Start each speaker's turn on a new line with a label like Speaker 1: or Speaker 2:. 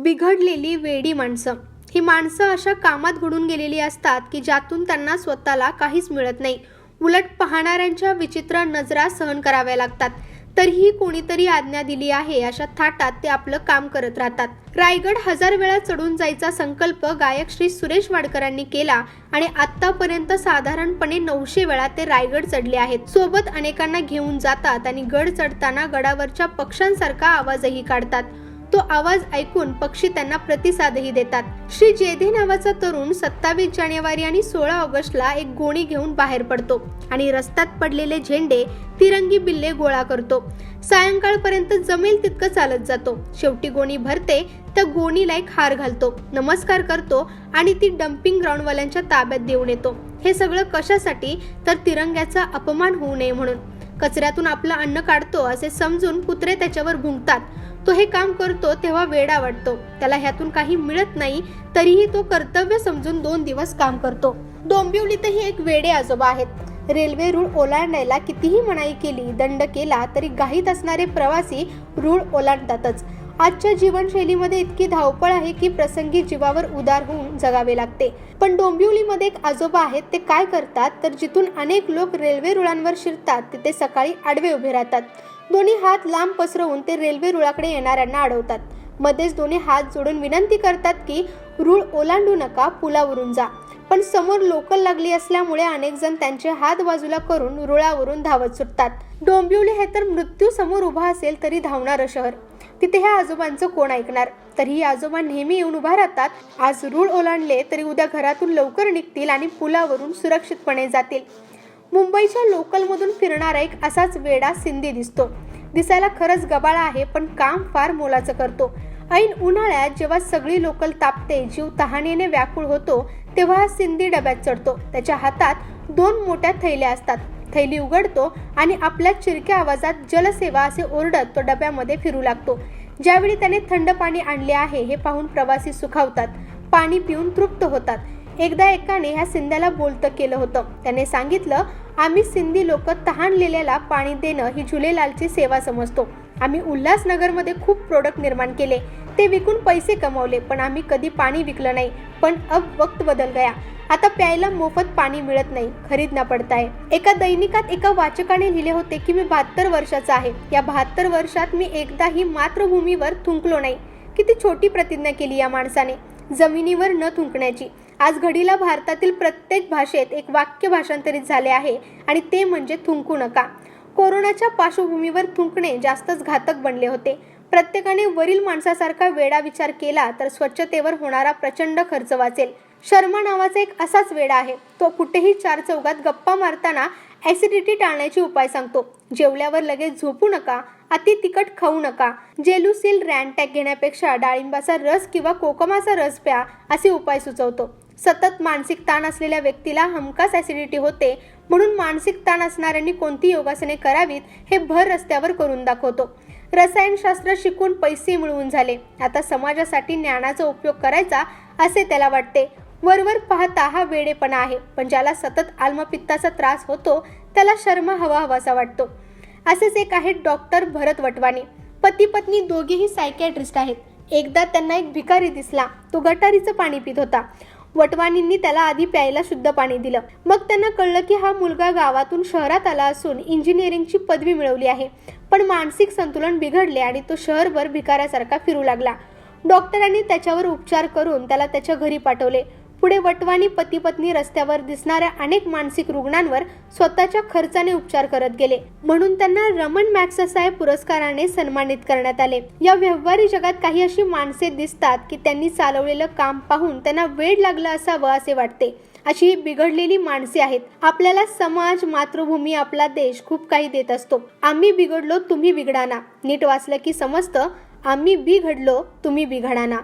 Speaker 1: बिघडलेली वेडी माणसं ही माणसं अशा कामात घडून गेलेली असतात की ज्यातून त्यांना स्वतःला काहीच मिळत नाही. उलट पाहणाऱ्यांच्या विचित्र नजरा सहन कराव्या लागतात. तरीही कोणीतरी आज्ञा दिली आहे अशा थाटात ते आपलं काम करत राहतात. रायगड 1000 वेळा चढून जायचा संकल्प गायक श्री सुरेश वाडकरांनी केला आणि आतापर्यंत साधारणपणे 900 वेळा ते रायगड चढले आहेत. सोबत अनेकांना घेऊन जातात आणि गड चढताना गडावरच्या पक्ष्यांसारखा आवाजही काढतात. तो आवाज ऐकून पक्षी त्यांना प्रतिसादही देतात. श्री जेधे नावाचा तरुण 27 जानेवारी आणि 16 ऑगस्टला एक गोणी घेऊन बाहेर पडतो आणि रस्त्यात पडलेले झेंडे, तिरंगी बिल्ले गोळा करतो. सायंकाळपर्यंत जमेल तितकं चालत जातो. शेवटी गोणी भरते, त्या गोणीला एक हार घालतो, नमस्कार करतो आणि ती डम्पिंग ग्राउंडवाल्यांच्या ताब्यात देऊन येतो. हे सगळं कशासाठी? तर तिरंग्याचा अपमान होऊ नये म्हणून. कचऱ्यातून आपलं अन्न काढतो असे समजून कुत्रे त्याच्यावर भुंकतात. तो हे काम करतो तेव्हा वेडा वाटतो. त्याला ह्यातून काही मिळत नाही, तरीही तो कर्तव्य समजून 2 दिवस काम करतो. डोंबिवलीतही एक वेडे आजोबा आहेत. रेल्वे रूळ ओलांडायला कितीही मनाई केली, दंड केला तरी घाईत असणारे प्रवासी रूळ ओलांडतातच. आजच्या जीवनशैलीमध्ये इतकी धावपळ आहे की प्रसंगी जीवावर उदार होऊन जगावे लागते. पण डोंबिवलीमध्ये एक आजोबा आहेत. ते काय करतात तर जिथून अनेक लोक रेल्वे रुळांवर शिरतात तिथे सकाळी आडवे उभे राहतात. दोन्ही हात लांब पसरवून ते रेल्वे रुळाकडे येणाऱ्यांना अडवतात. मध्येच दोन्ही हात जोडून विनंती करतात की रूळ ओलांडू नका, पुलावरून जा. पण समोर लोकल लागली असल्यामुळे अनेक जण त्यांचे हात बाजूला करून रुळावरून धावत सुटतात. डोंबिवली हे तर मृत्यू समोर उभा असेल तरी धावणारं शहर. तिथे ह्या आजोबांचं कोण ऐकणार? तरीही आजोबा नेहमी येऊन उभा राहतात. आज रूळ ओलांडले तरी उद्या घरातून लवकर निघतील आणि पुलावरून सुरक्षितपणे जातील. मुंबईच्या लोकलमधून फिरणारा एक असाच वेडा सिंधी दिसतो. दिसायला खरंच गबाळा आहे, पण काम फार मोलाचं करतो. ऐन उन्हाळ्यात जेव्हा सगळी लोकल तापते, जीव तहानेने व्याकुळ होतो, तेव्हा हा सिंधी डब्यात चढतो. त्याच्या हातात 2 मोठ्या थैल्या असतात. थैली उघडतो आणि आपल्या चिरक्या आवाजात जलसेवा असे ओरडत तो डब्यामध्ये फिरू लागतो. ज्यावेळी त्याने थंड पाणी आणले आहे हे पाहून प्रवासी सुखावतात, पाणी पिऊन तृप्त होतात. एकदा एकाने ह्या सिंध्याला बोलतं केलं होतं. त्याने सांगितलं, आम्ही सिंधी लोक तहानलेल्याला पाणी देणं ही झुलेलालची सेवा समजतो. आम्ही उल्हासनगरमध्ये खूप प्रोडक्ट निर्माण केले, ते विकून पैसे कमावले, पण आम्ही कधी पाणी विकलं नाही. पण अब वक्त बदल गया. आता प्यायला मोफत पाणी मिळत नाही, खरीदना पडता है. एका दैनिकात एका वाचकाने लिहिले होते की मी 72 वर्षाचा आहे. या 72 वर्षात मी एकदाही मातृभूमीवर थुंकलो नाही. किती छोटी प्रतिज्ञा केली या माणसाने, जमिनीवर न थुंकण्याची. आज घडीला भारतातील प्रत्येक भाषेत एक वाक्य भाषांतरित झाले आहे आणि ते म्हणजे थुंकू नका. कोरोनाच्या पार्श्वभूमीवर थुंकणे जास्तच घातक बनले होते. प्रत्येकाने वरील माणसासारखा वेडा विचार केला तर स्वच्छतेवर होणारा प्रचंड खर्च वाचेल. शर्मा नावाचा एक असाच वेडा आहे. तो कुठेही 4 चौघात गप्पा मारताना ऍसिडिटी टाळण्याचे उपाय सांगतो. जेवल्यावर लगेच झोपू नका, अति तिखट खाऊ नका, जेलुसिल रॅनटॅक घेण्यापेक्षा डाळिंबाचा रस किंवा कोकमाचा रस प्या असे उपाय सुचवतो. सतत मानसिक ताण असलेल्या व्यक्तीला हमखास ऍसिडिटी होते, म्हणून मानसिक ताण असणाऱ्यांनी कोणती योगासने करावीत हे भर रस्त्यावर करून दाखवतो. रसायनशास्त्र शिकून पैसे मिळवून झाले, आता समाजासाठी ज्ञानाचा उपयोग करायचा असे त्याला वाटते. वरवर पाहता हा वेडेपणा आहे, पण ज्याला सतत आल्मपित्ताचा त्रास होतो त्याला शर्मा हवासा वाटतो. असेच एक आहेत डॉक्टर भरत वटवाणी. पती पत्नी दोघेही सायकॅट्रिस्ट आहेत. एकदा त्यांना एक भिकारी दिसला. तो गटारीचं पाणी पित होता. वटवाणींनी त्याला आधी प्यायला शुद्ध पाणी दिलं. मग त्यांना कळलं की हा मुलगा गावातून शहरात आला असून इंजिनिअरिंगची पदवी मिळवली आहे, पण मानसिक संतुलन बिघडले आणि तो शहरभर भिकाऱ्यासारखा फिरू लागला. डॉक्टरांनी त्याच्यावर उपचार करून त्याला त्याच्या घरी पाठवले. पुढे वटवाणी पती पत्नी रस्त्यावर दिसणाऱ्या अनेक मानसिक रुग्णांवर स्वतःच्या खर्चाने उपचार करत गेले, म्हणून त्यांना रमन मॅग्सेसे पुरस्काराने सन्मानित करण्यात आले. या व्यवहारी जगात काही अशी माणसे दिसतात की त्यांनी चालवलेलं काम पाहून त्यांना वेड लागलं असावं असे वाटते. अशी बिघडलेली माणसे आहेत. आपल्याला समाज, मातृभूमी, आपला देश खूप काही देत असतो. आम्ही बिघडलो, तुम्ही बिघडाना. नीट वाचलं की समजतं, आम्ही बिघडलो, तुम्ही बिघडाना.